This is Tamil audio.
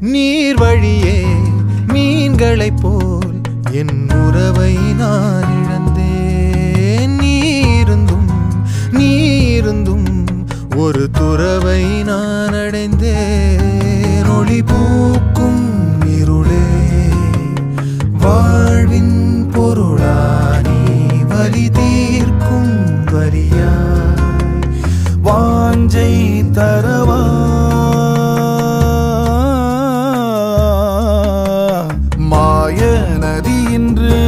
நீர் வழியே மீன்களைப் போல் என் உறவை நான் இழந்தேன். நீருந்தும் ஒரு துறவை நான் அடைந்தேன். ஒளி பூக்கும் இருளே வாழ்வின் பொருளானி வலி தீர்க்கும் வலியாய் வாஞ்சை தரவா. மாய நதி இன்று